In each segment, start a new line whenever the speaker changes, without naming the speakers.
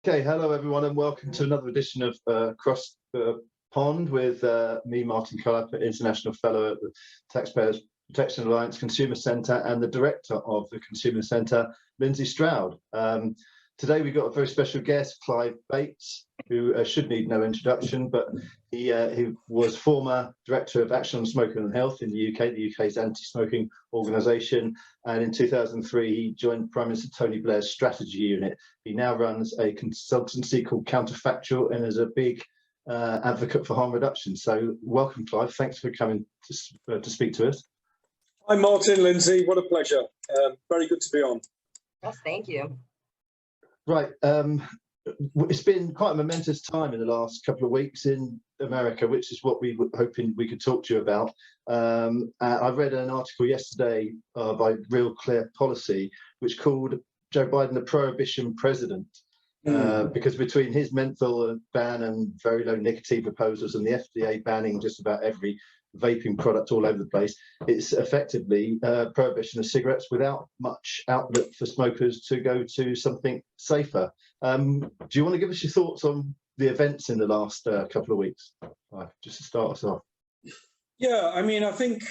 Okay, hello everyone, and welcome to another edition of Cross the Pond with me, Martin Cullup, International Fellow at the Taxpayers Protection Alliance Consumer Centre and the Director of the Consumer Centre, Lindsey Stroud. Today we've got a very special guest, Clive Bates, who should need no introduction, but he was former Director of Action on Smoking and Health in the UK's anti-smoking organisation, and in 2003 he joined Prime Minister Tony Blair's strategy unit. He now runs a consultancy called Counterfactual and is a big advocate for harm reduction. So welcome, Clive. Thanks for coming to speak to us.
Hi, Martin, Lindsey. What a pleasure. Very good to be on.
Yes, thank you.
Right. It's been quite a momentous time in the last couple of weeks in America, which is what we were hoping we could talk to you about. I read an article yesterday by Real Clear Policy, which called Joe Biden a prohibition president, because between his menthol ban and very low nicotine proposals and the FDA banning just about every vaping product all over the place, it's effectively prohibition of cigarettes without much outlet for smokers to go to something safer. Do you want to give us your thoughts on the events in the last couple of weeks, just to start us off?
Yeah, I mean, I think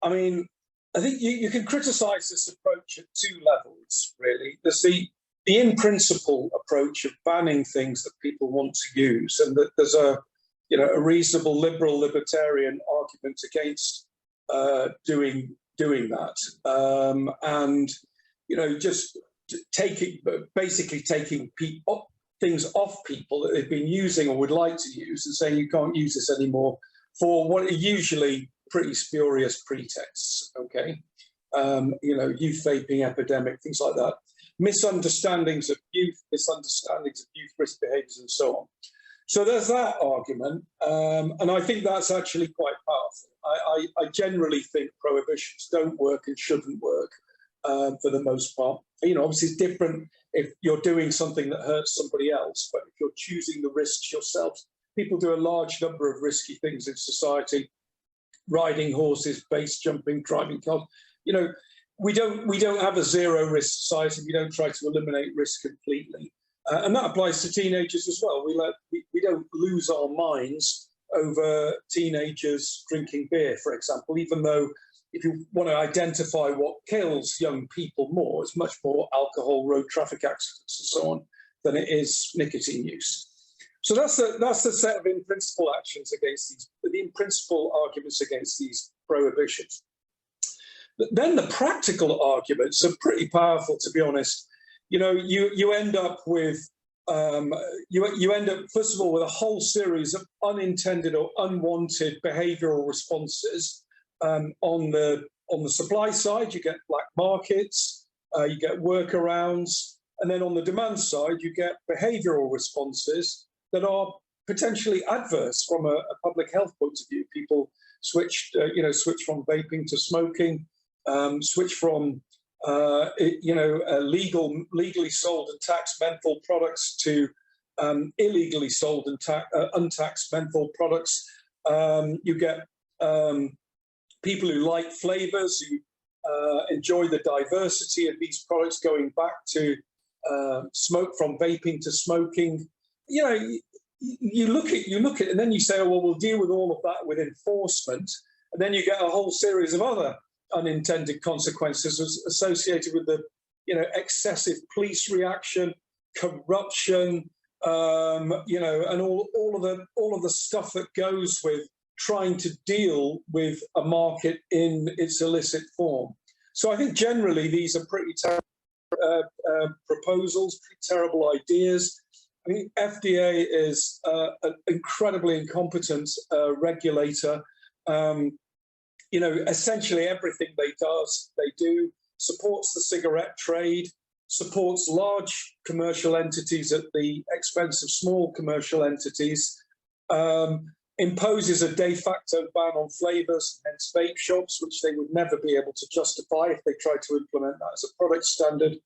you can criticise this approach at two levels, really. There's the in-principle approach of banning things that people want to use, and that there's a reasonable liberal libertarian argument against doing that, and just basically taking things off people that they've been using or would like to use, and saying you can't use this anymore for what are usually pretty spurious pretexts. Okay, youth vaping epidemic, things like that, misunderstandings of youth risk behaviours, and so on. So there's that argument, and I think that's actually quite powerful. I generally think prohibitions don't work and shouldn't work for the most part. Obviously it's different if you're doing something that hurts somebody else, but if you're choosing the risks yourself, people do a large number of risky things in society: riding horses, base jumping, driving cars. We don't have a zero risk society. We don't try to eliminate risk completely. And that applies to teenagers as well. We don't lose our minds over teenagers drinking beer, for example, even though if you want to identify what kills young people more, it's much more alcohol, road traffic accidents and so on than it is nicotine use. So that's the set of in-principle actions against the in-principle arguments against these prohibitions. But then the practical arguments are pretty powerful, to be honest. You end up with first of all with a whole series of unintended or unwanted behavioural responses. On the supply side, you get black markets, you get workarounds, and then on the demand side, you get behavioural responses that are potentially adverse from a public health point of view. People switch from vaping to smoking, switch from legally sold and taxed menthol products to illegally sold and untaxed menthol products. You get people who like flavours, who enjoy the diversity of these products, going back to smoke from vaping to smoking. You look at it, and then you say, oh, well, we'll deal with all of that with enforcement, and then you get a whole series of other unintended consequences associated with the excessive police reaction, corruption, and all of the stuff that goes with trying to deal with a market in its illicit form. So I think generally these are pretty terrible proposals, pretty terrible ideas. I think FDA is an incredibly incompetent regulator. Essentially everything they do supports the cigarette trade, supports large commercial entities at the expense of small commercial entities, imposes a de facto ban on flavours, hence vape shops, which they would never be able to justify if they tried to implement that as a product standard,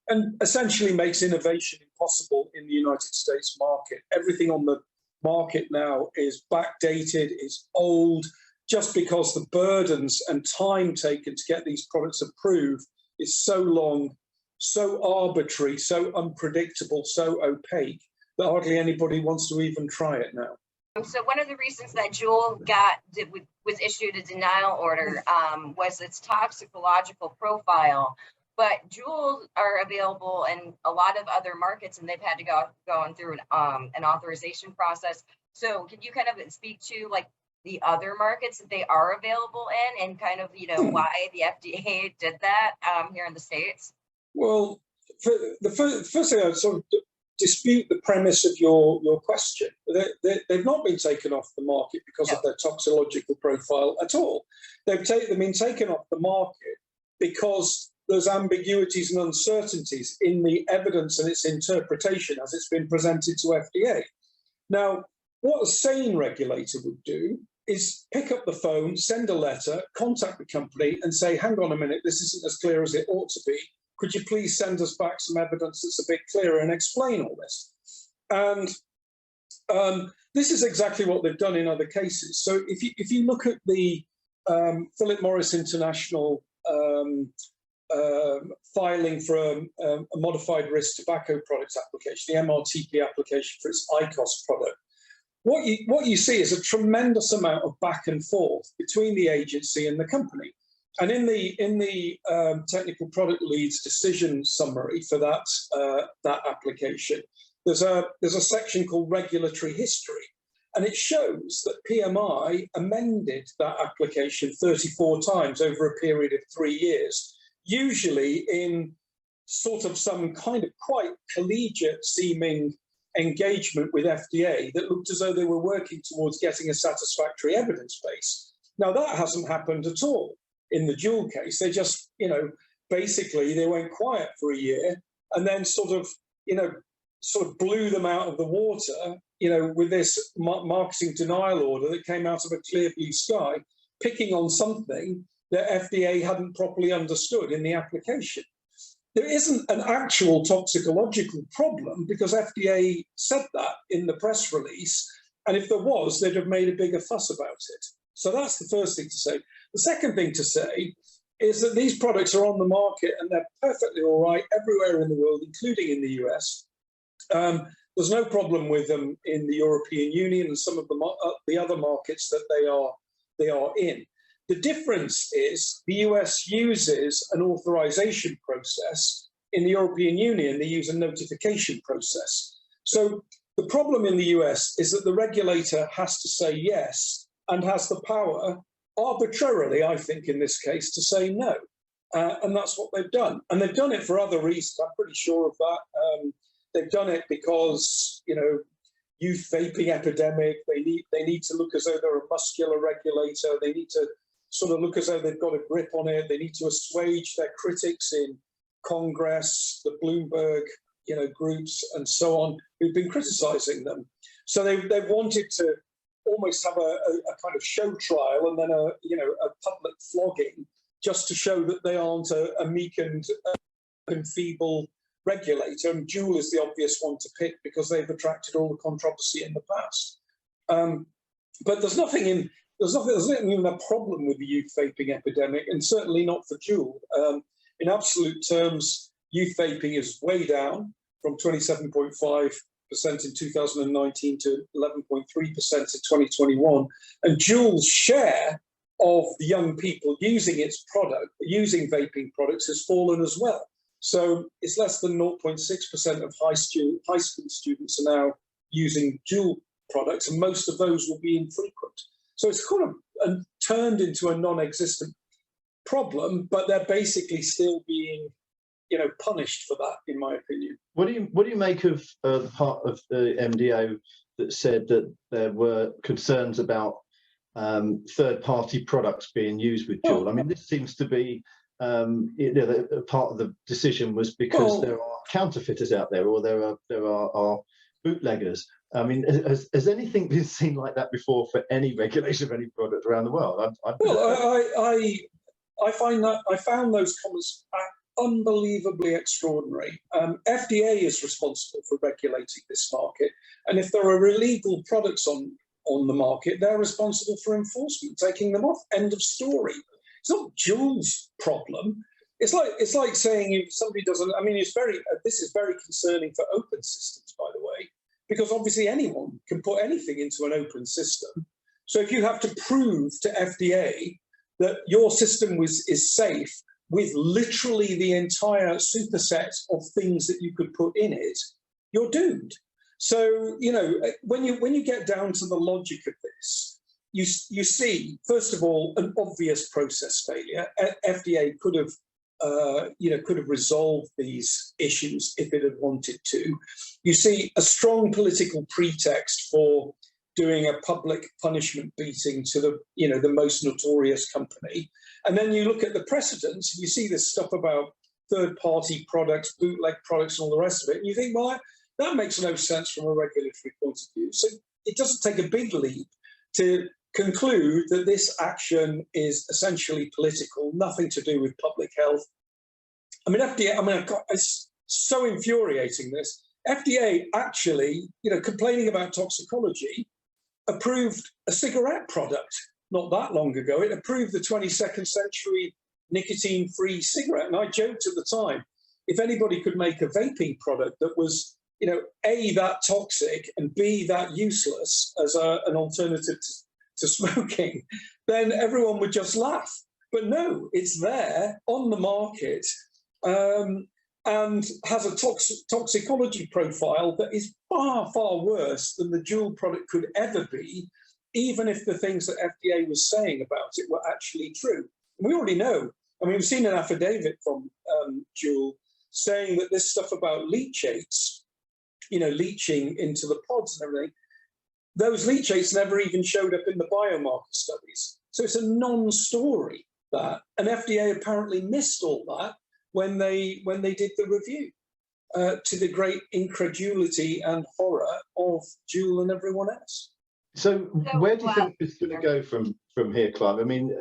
and essentially makes innovation impossible in the United States market. Everything on the market now is backdated, is old, just because the burdens and time taken to get these products approved is so long so arbitrary, so unpredictable, so opaque that hardly anybody wants to even try it now.
So one of the reasons that Juul was issued a denial order was its toxicological profile. But Juul are available in a lot of other markets, and they've had to go through an authorization process. So can you kind of speak to like the other markets that they are available in, and kind of, you know, why the FDA did that here in the States?
Well, the first thing I'd sort of dispute the premise of your question. They've not been taken off the market because of their toxicological profile at all. They've been taken off the market because there's ambiguities and uncertainties in the evidence and its interpretation as it's been presented to FDA. Now, what a sane regulator would do is pick up the phone, send a letter, contact the company and say, hang on a minute, this isn't as clear as it ought to be. Could you please send us back some evidence that's a bit clearer and explain all this? And this is exactly what they've done in other cases. So if you look at the Philip Morris International filing for a modified risk tobacco products application, the MRTP application for its IQOS product, what you see is a tremendous amount of back and forth between the agency and the company. And in the technical product lead's decision summary for that application, there's a section called regulatory history, and it shows that PMI amended that application 34 times over a period of 3 years, usually in sort of some kind of quite collegiate seeming engagement with FDA that looked as though they were working towards getting a satisfactory evidence base. Now that hasn't happened at all in the Juul case. They just, basically they went quiet for a year and then sort of blew them out of the water, with this marketing denial order that came out of a clear blue sky, picking on something that FDA hadn't properly understood in the application. There isn't an actual toxicological problem because FDA said that in the press release. And if there was, they'd have made a bigger fuss about it. So that's the first thing to say. The second thing to say is that these products are on the market and they're perfectly all right everywhere in the world, including in the US. There's no problem with them in the European Union and some of the other markets that they are in. The difference is the US uses an authorization process. In the European Union, they use a notification process. So the problem in the US is that the regulator has to say yes and has the power, arbitrarily, I think, in this case, to say no. And that's what they've done. And they've done it for other reasons. I'm pretty sure of that. They've done it because, youth vaping epidemic, they need to look as though they're a muscular regulator. They need to sort of look as though they've got a grip on it. They need to assuage their critics in Congress, the Bloomberg, groups and so on, who've been criticizing them. So they've wanted to almost have a kind of show trial and then a public flogging just to show that they aren't a meek and feeble regulator. And Juul is the obvious one to pick because they've attracted all the controversy in the past. But there's nothing even a problem with the youth vaping epidemic, and certainly not for Juul. In absolute terms, youth vaping is way down from 27.5% in 2019 to 11.3% in 2021. And Juul's share of the young people using vaping products has fallen as well. So it's less than 0.6% of high school students are now using Juul products, and most of those will be infrequent. So it's kind of turned into a non-existent problem, but they're basically still being, punished for that, in my opinion.
What do you make of the part of the MDO that said that there were concerns about third-party products being used with Juul? I mean, this seems to be part of the decision was because there are counterfeiters out there, or there are bootleggers. I mean, has anything been seen like that before for any regulation of any product around the world?
I found those comments unbelievably extraordinary. FDA is responsible for regulating this market, and if there are illegal products on the market, they're responsible for enforcement, taking them off. End of story. It's not Juul's problem. It's like saying if somebody doesn't. I mean, this is very concerning for open systems, by the way, because obviously anyone can put anything into an open system. So if you have to prove to FDA that your system is safe with literally the entire superset of things that you could put in it, you're doomed. So, you know, when you get down to the logic of this, you see, first of all, an obvious process failure. FDA could have resolved these issues if it had wanted to. You see a strong political pretext for doing a public punishment beating to the most notorious company. And then you look at the precedents, you see this stuff about third-party products, bootleg products, and all the rest of it, and you think, well, that makes no sense from a regulatory point of view. So it doesn't take a big leap to conclude that this action is essentially political, nothing to do with public health. I mean, FDA, it's so infuriating, this. FDA actually, complaining about toxicology, approved a cigarette product not that long ago. It approved the 22nd century nicotine-free cigarette. And I joked at the time, if anybody could make a vaping product that was, A, that toxic, and B, that useless as an alternative to smoking, then everyone would just laugh. But no, it's there on the market and has a toxicology profile that is far, far worse than the Juul product could ever be, even if the things that FDA was saying about it were actually true. And we already know. I mean, we've seen an affidavit from Juul saying that this stuff about leachates, leaching into the pods and everything, those leachates never even showed up in the biomarker studies. So it's a non-story, that. And FDA apparently missed all that when they did the review, to the great incredulity and horror of Juul and everyone else.
So where do you think it's going to go from here, Clive? I mean,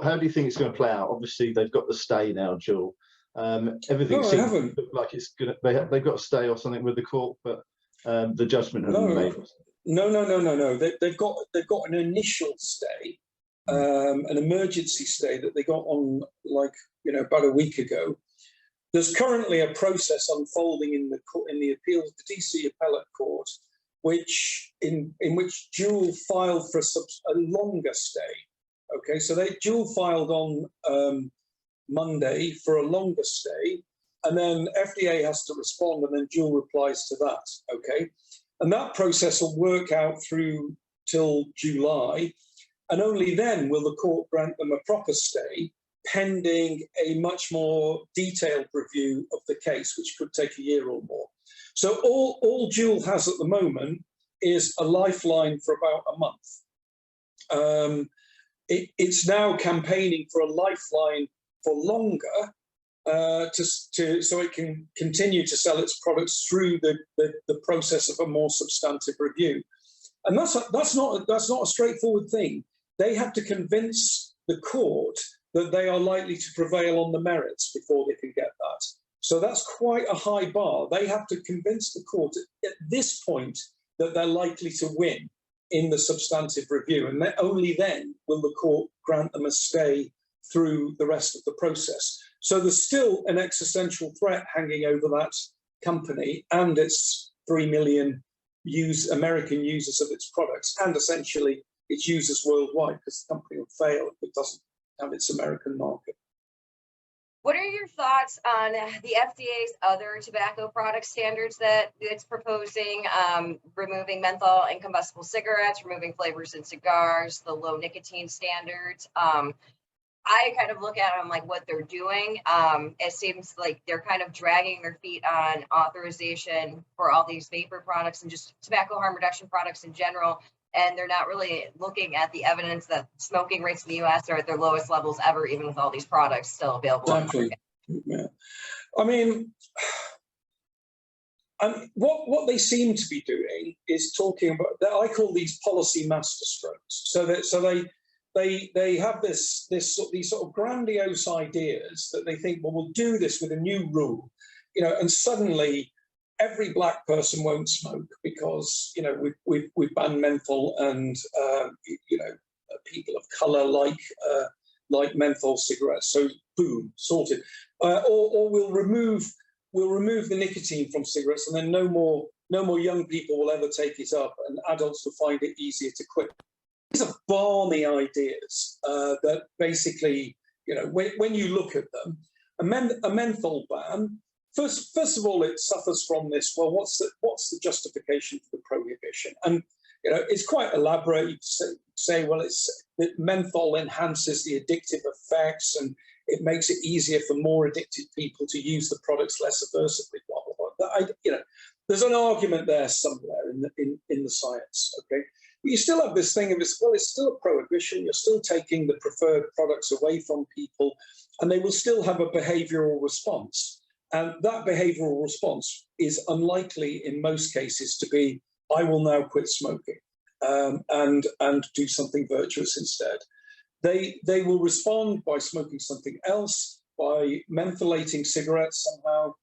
how do you think it's going to play out? Obviously, they've got the stay now, Juul. Everything seems to look like it's going to. They've got a stay or something with the court, but the judgment hasn't been made.
No. They've got an initial stay, an emergency stay that they got on about a week ago. There's currently a process unfolding in the appeals, the DC Appellate Court, in which Juul filed for a longer stay. Okay, so Juul filed on Monday for a longer stay, and then FDA has to respond, and then Juul replies to that. Okay, and that process will work out through till July, and only then will the court grant them a proper stay, pending a much more detailed review of the case, which could take a year or more. So all Juul has at the moment is a lifeline for about a month. It's now campaigning for a lifeline for longer, so it can continue to sell its products through the process of a more substantive review. And that's not a straightforward thing. They have to convince the court that they are likely to prevail on the merits before they can get that. So that's quite a high bar. They have to convince the court at this point that they're likely to win in the substantive review, and only then will the court grant them a stay through the rest of the process. So there's still an existential threat hanging over that company and its 3 million American users of its products, and essentially its users worldwide, because the company will fail if it doesn't have its American market.
What are your thoughts on the FDA's other tobacco product standards that it's proposing, removing menthol in combustible cigarettes, removing flavors in cigars, the low nicotine standards? I kind of look at them like what they're doing. It seems like they're kind of dragging their feet on authorization for all these vapor products and just tobacco harm reduction products in general. And they're not really looking at the evidence that smoking rates in the US are at their lowest levels ever, even with all these products still available.
Exactly. Yeah. I mean, what they seem to be doing is talking about, I call these policy masterstrokes. So they have these sort of grandiose ideas that they think, well, we'll do this with a new rule, and suddenly every black person won't smoke because we've banned menthol, and people of color like menthol cigarettes. So boom, sorted. Or we'll remove the nicotine from cigarettes, and then no more young people will ever take it up, and adults will find it easier to quit. These are balmy ideas that basically, you know, when you look at them, a menthol ban. First of all, it suffers from this. Well, what's the justification for the prohibition? And you know, it's quite elaborate. You say, well, that menthol enhances the addictive effects, and it makes it easier for more addicted people to use the products less aversively. Blah blah blah. You know, there's an argument there somewhere in the science. Okay, but you still have this thing of it's still a prohibition. You're still taking the preferred products away from people, and they will still have a behavioural response. And that behavioural response is unlikely in most cases to be, I will now quit smoking and do something virtuous instead. They will respond by smoking something else, by mentholating cigarettes somehow,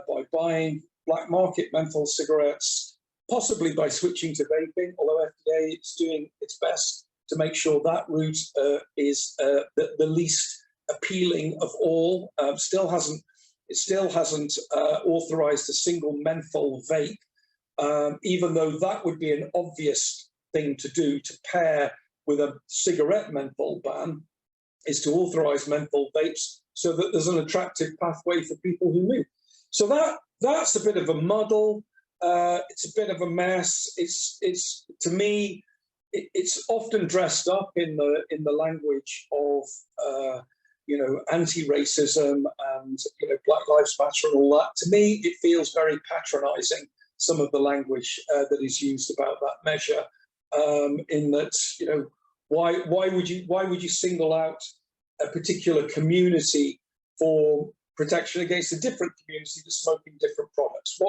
by buying black market menthol cigarettes, possibly by switching to vaping, although FDA is doing its best to make sure that route is the least appealing of all. It still hasn't authorized a single menthol vape, even though that would be an obvious thing to do to pair with a cigarette menthol ban, is to authorize menthol vapes so that there's an attractive pathway for people who move. So that's a bit of a muddle. It's a bit of a mess. It's to me, it's often dressed up in the language of you know, anti-racism and, you know, Black Lives Matter and all that. To me, it feels very patronizing, some of the language that is used about that measure, in that, you know, why would you single out a particular community for protection against a different community that's smoking different products?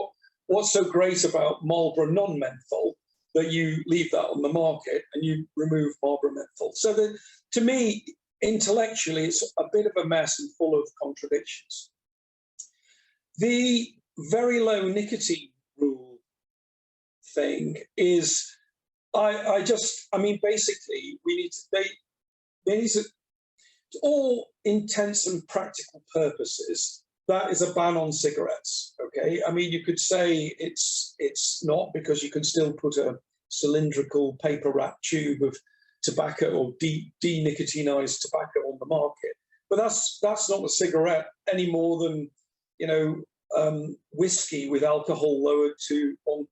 What's so great about Marlboro non-menthol that you leave that on the market and you remove Marlboro menthol? So that, to me, intellectually, it's a bit of a mess and full of contradictions. The very low nicotine rule thing is, I mean, basically, they need to, to all intents and practical purposes, that is a ban on cigarettes. Okay, I mean, you could say it's not, because you can still put a cylindrical paper wrap tube of tobacco or denicotinized tobacco on the market, but that's not a cigarette any more than, you know, whiskey with alcohol lowered to 1%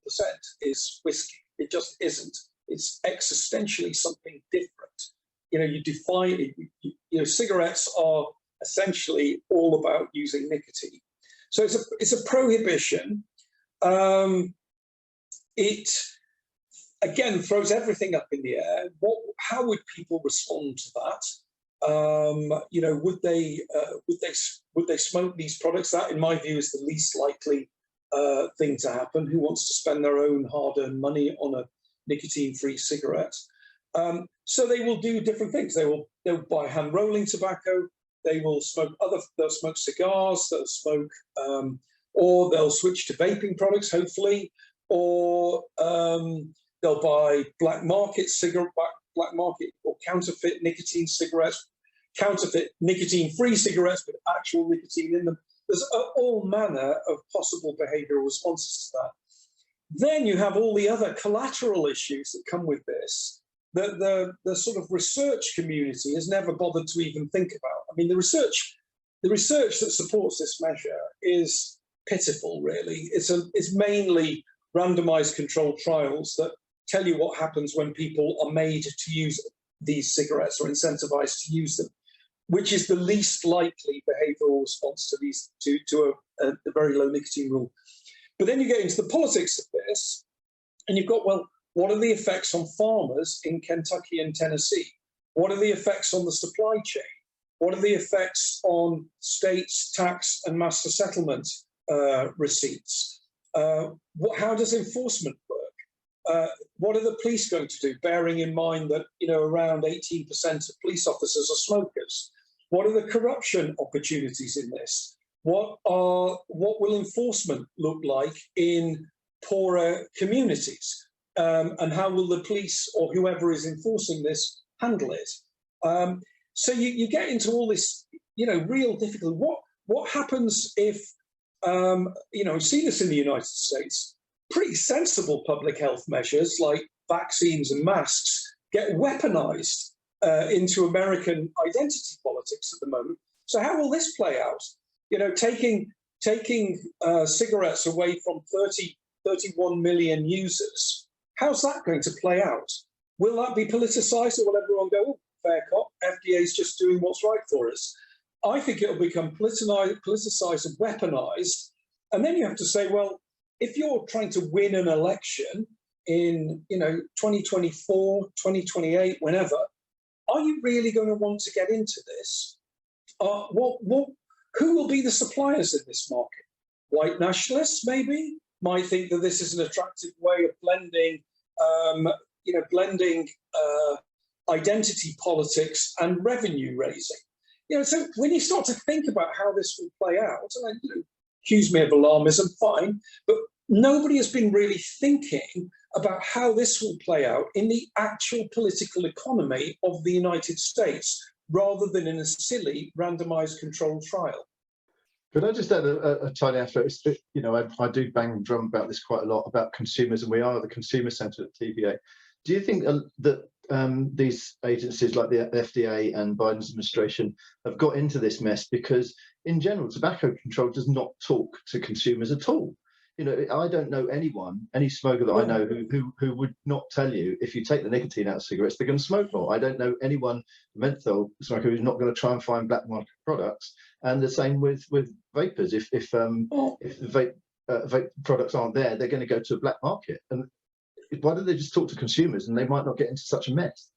is whiskey. It just isn't. It's existentially something different. You know, you define it. You know, cigarettes are essentially all about using nicotine. So it's a prohibition. It again throws everything up in the air. How would people respond to that? You know, would they smoke these products? That, in my view, is the least likely thing to happen. Who wants to spend their own hard-earned money on a nicotine-free cigarette? So they will do different things. They'll buy hand rolling tobacco. They'll smoke cigars. They'll smoke, or they'll switch to vaping products, hopefully, or they'll buy black market or counterfeit nicotine cigarettes, counterfeit nicotine-free cigarettes with actual nicotine in them. There's all manner of possible behavioural responses to that. Then you have all the other collateral issues that come with this, that the sort of research community has never bothered to even think about. I mean, the research that supports this measure is pitiful, really. It's mainly randomized controlled trials that tell you what happens when people are made to use these cigarettes or incentivized to use them, which is the least likely behavioral response to these to a very low nicotine rule. But then you get into the politics of this, and you've got, well, what are the effects on farmers in Kentucky and Tennessee? What are the effects on the supply chain? What are the effects on states' tax and master settlement receipts? How does enforcement work? What are the police going to do, bearing in mind that, you know, around 18% of police officers are smokers? What are the corruption opportunities in this? What will enforcement look like in poorer communities? And how will the police or whoever is enforcing this handle it? So you get into all this, real difficulty. What happens if, we've seen this in the United States, pretty sensible public health measures like vaccines and masks get weaponized into American identity politics at the moment. So how will this play out? Taking cigarettes away from 31 million users, how's that going to play out? Will that be politicized, or will everyone go, oh, fair cop, FDA is just doing what's right for us? I think it'll become politicized and weaponized. And then you have to say, well, if you're trying to win an election in 2024, 2028, whenever, are you really going to want to get into this? Who will be the suppliers in this market? White nationalists, maybe, might think that this is an attractive way of blending identity politics and revenue raising. So when you start to think about how this will play out, and accuse me of alarmism, fine, but nobody has been really thinking about how this will play out in the actual political economy of the United States, rather than in a silly randomized controlled trial.
Could I just add a tiny aspect? I do bang the drum about this quite a lot, about consumers, and we are the consumer centre at TVA. Do you think that these agencies like the FDA and Biden's administration have got into this mess because, in general, tobacco control does not talk to consumers at all? I don't know any smoker that I know who would not tell you, if you take the nicotine out of cigarettes, they're going to smoke more. I don't know anyone, menthol smoker, who's not going to try and find black market products. And the same with vapors. If the vape products aren't there, they're going to go to a black market. And why don't they just talk to consumers, and they might not get into such a mess?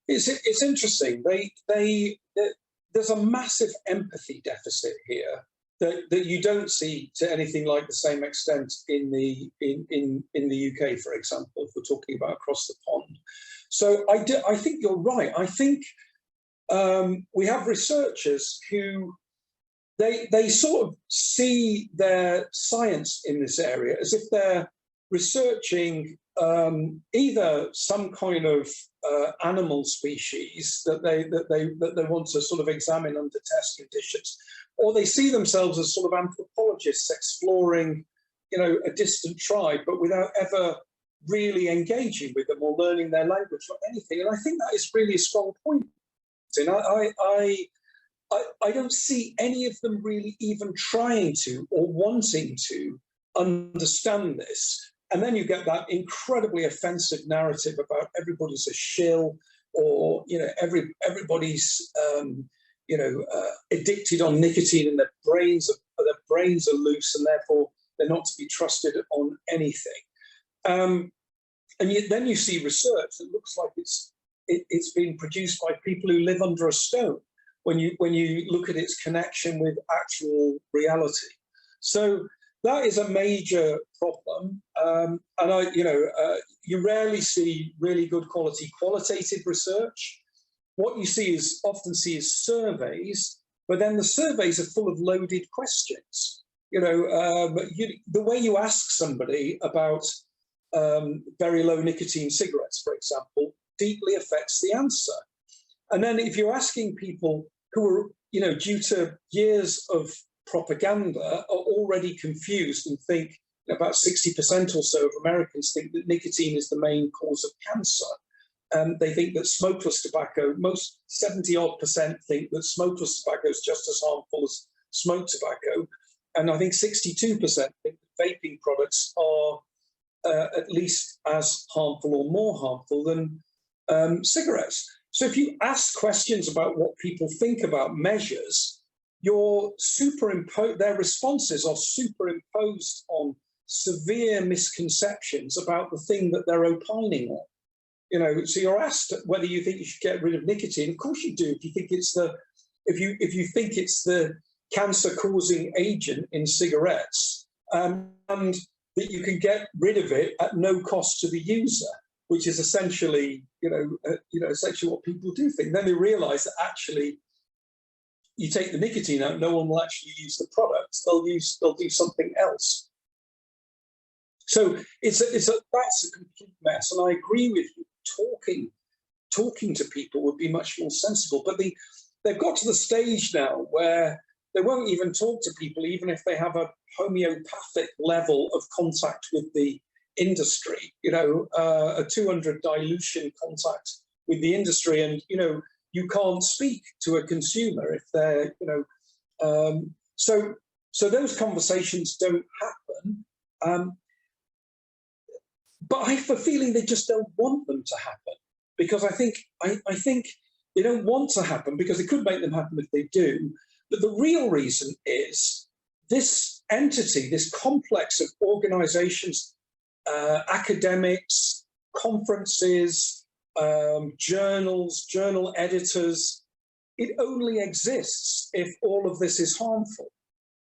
It's interesting. There's a massive empathy deficit here that you don't see to anything like the same extent in the UK, for example, if we're talking about across the pond. So I think you're right. I think we have researchers who they sort of see their science in this area as if they're researching either some kind of animal species that they want to sort of examine under test conditions, or they see themselves as sort of anthropologists exploring, a distant tribe, but without ever really engaging with them or learning their language or anything. And I think that is really a strong point. And I don't see any of them really even trying to or wanting to understand this. And then you get that incredibly offensive narrative about everybody's a shill, or everybody's addicted on nicotine, and their brains are loose, and therefore they're not to be trusted on anything. And then you see research that looks like it's been produced by people who live under a stone when you look at its connection with actual reality. So that is a major problem, and you rarely see really good qualitative research. What you often see is surveys, but then the surveys are full of loaded questions. The way you ask somebody about very low nicotine cigarettes, for example, deeply affects the answer. And then if you're asking people who are, due to years of propaganda, are already confused and think about 60% or so of Americans think that nicotine is the main cause of cancer. They think that smokeless tobacco, most 70-odd% think that smokeless tobacco is just as harmful as smoked tobacco. And I think 62% think that vaping products are at least as harmful or more harmful than cigarettes. So if you ask questions about what people think about measures, their responses are superimposed on severe misconceptions about the thing that they're opining on. So you're asked whether you think you should get rid of nicotine. Of course you do. If you think it's the cancer-causing agent in cigarettes, and that you can get rid of it at no cost to the user, which is essentially, essentially what people do think. Then they realise that actually, you take the nicotine out, no one will actually use the product. They'll do something else. So that's a complete mess. And I agree with you. talking to people would be much more sensible. But they've got to the stage now where they won't even talk to people, even if they have a homeopathic level of contact with the industry, a 200 dilution contact with the industry. And, you can't speak to a consumer if they're, so those conversations don't happen. But I have a feeling they just don't want them to happen, because I think they don't want to happen because it could make them happen if they do. But the real reason is this entity, this complex of organizations, academics, conferences, journals, journal editors. It only exists if all of this is harmful.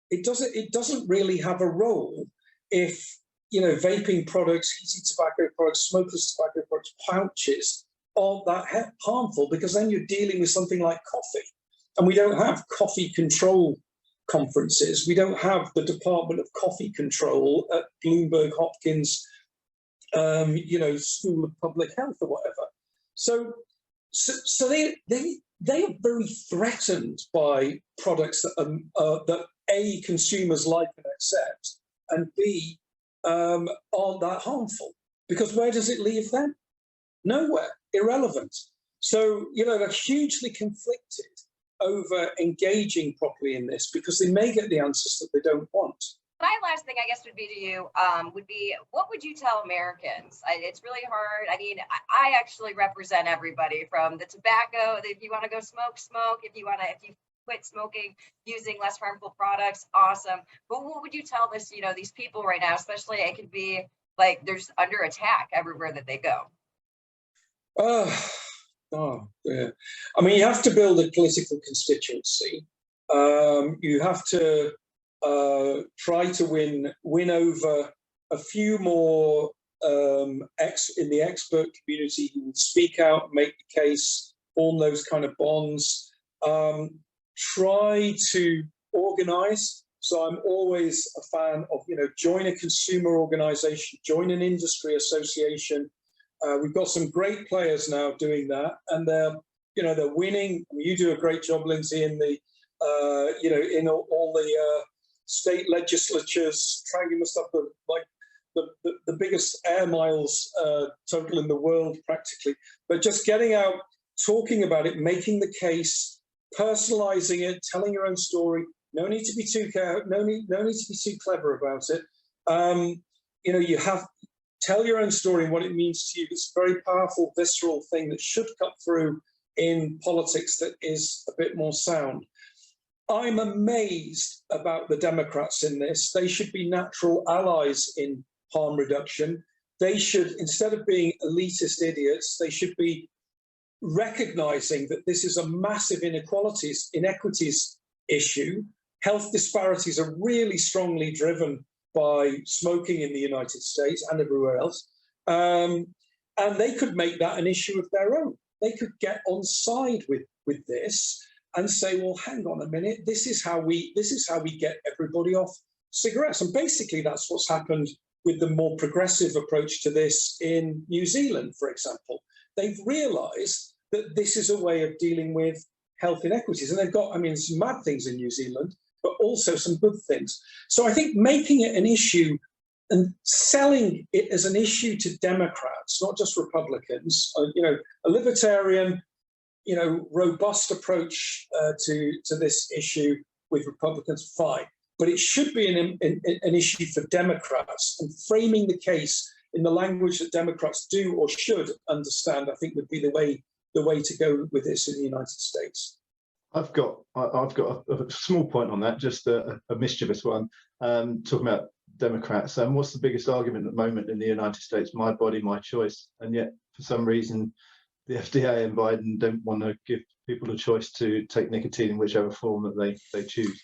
It doesn't really have a role if, vaping products, heated tobacco products, smokeless tobacco products, pouches aren't that harmful, because then you're dealing with something like coffee. And we don't have coffee control conferences. We don't have the Department of Coffee Control at Bloomberg Hopkins, School of Public Health or whatever. So they are very threatened by products that A, consumers like and accept, and B, aren't that harmful. Because where does it leave them? Nowhere, irrelevant. So, they're hugely conflicted over engaging properly in this, because they may get the answers that they don't want.
My last thing, I guess, would be to you, would be, what would you tell Americans? It's really hard. I mean, I actually represent everybody from the tobacco. If you want to go smoke. If you quit smoking, using less harmful products, awesome. But what would you tell these people right now, especially it could be like there's under attack everywhere that they go?
Yeah. I mean, you have to build a political constituency. You have to try to win over a few more in the expert community who will speak out, make the case, form those kind of bonds. Try to organize. So I'm always a fan of, join a consumer organization, join an industry association. We've got some great players now doing that, and they're winning. I mean, you do a great job, Lindsey, in the in all the state legislatures, trying to stuff the biggest air miles total in the world practically. But just getting out, talking about it, making the case, personalizing it, telling your own story. No need to be too clever about it. You have tell your own story and what it means to you. It's a very powerful, visceral thing that should cut through in politics that is a bit more sound. I'm amazed about the Democrats in this. They should be natural allies in harm reduction. They should, instead of being elitist idiots, they should be recognizing that this is a massive inequities issue. Health disparities are really strongly driven by smoking in the United States and everywhere else. And they could make that an issue of their own. They could get on side with this and say, well, hang on a minute, this is how we get everybody off cigarettes. And basically that's what's happened with the more progressive approach to this in New Zealand, for example. They've realized that this is a way of dealing with health inequities. And they've got, some mad things in New Zealand, but also some good things. So I think making it an issue and selling it as an issue to Democrats, not just Republicans, a libertarian, robust approach to this issue with Republicans, fine. But it should be an issue for Democrats, and framing the case in the language that Democrats do or should understand, I think would be the way to go with this in the United States.
I've got a small point on that, just a mischievous one, talking about Democrats. What's the biggest argument at the moment in the United States? My body, my choice. And yet, for some reason, the FDA and Biden don't want to give people a choice to take nicotine in whichever form that they choose.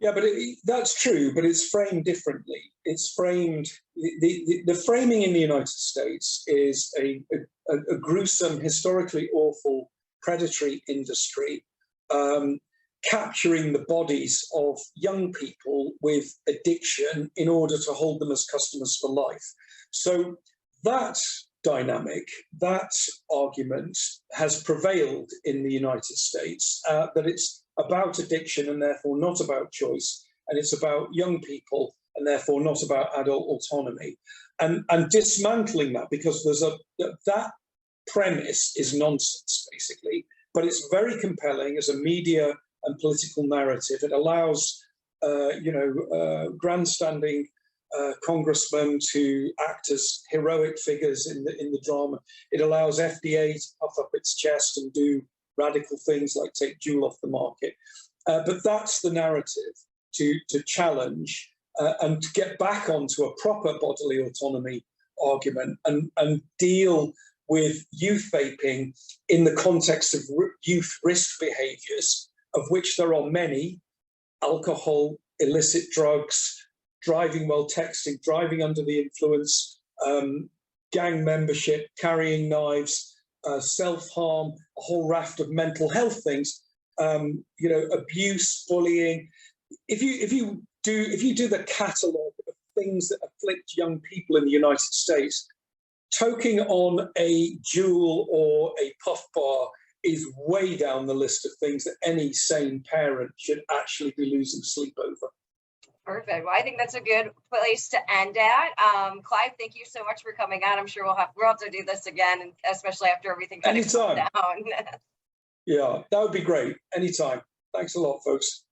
Yeah, but that's true, but it's framed differently. It's framed, the framing in the United States is a gruesome, historically awful, predatory industry, capturing the bodies of young people with addiction in order to hold them as customers for life. So that dynamic, that argument has prevailed in the United States, that it's about addiction and therefore not about choice, and it's about young people and therefore not about adult autonomy. And dismantling that, because that premise is nonsense, basically, but it's very compelling as a media and political narrative. It allows, grandstanding congressmen to act as heroic figures in the drama. It allows FDA to puff up its chest and do radical things like take Juul off the market. But that's the narrative to challenge and to get back onto a proper bodily autonomy argument and deal with youth vaping in the context of youth risk behaviors, of which there are many: alcohol, illicit drugs, driving while texting, driving under the influence, gang membership, carrying knives, self-harm, a whole raft of mental health things, abuse, bullying. If you do the catalogue of things that afflict young people in the United States, toking on a Juul or a puff bar is way down the list of things that any sane parent should actually be losing sleep over.
Perfect. Well, I think that's a good place to end at. Clive, thank you so much for coming on. I'm sure we'll have to do this again, especially after everything kind of comes down.
Yeah, that would be great. Anytime. Thanks a lot, folks.